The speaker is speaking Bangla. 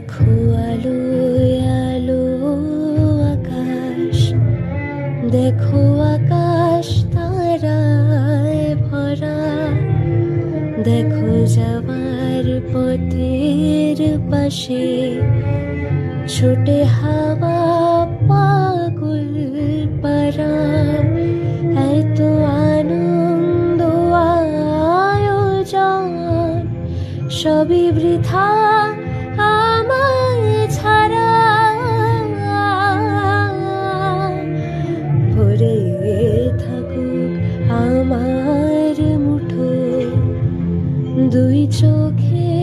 দেখো আলো আলো আকাশ, দেখো আকাশ তারায় ভরা, দেখো যাবার পথের পাশে ছোটে হাওয়া পাগল পারা। এত আনন্দ আয়োজন সবই বৃথা আমায় ছাড়া। ভরে থাকুক আমার মুঠো দুই চোখে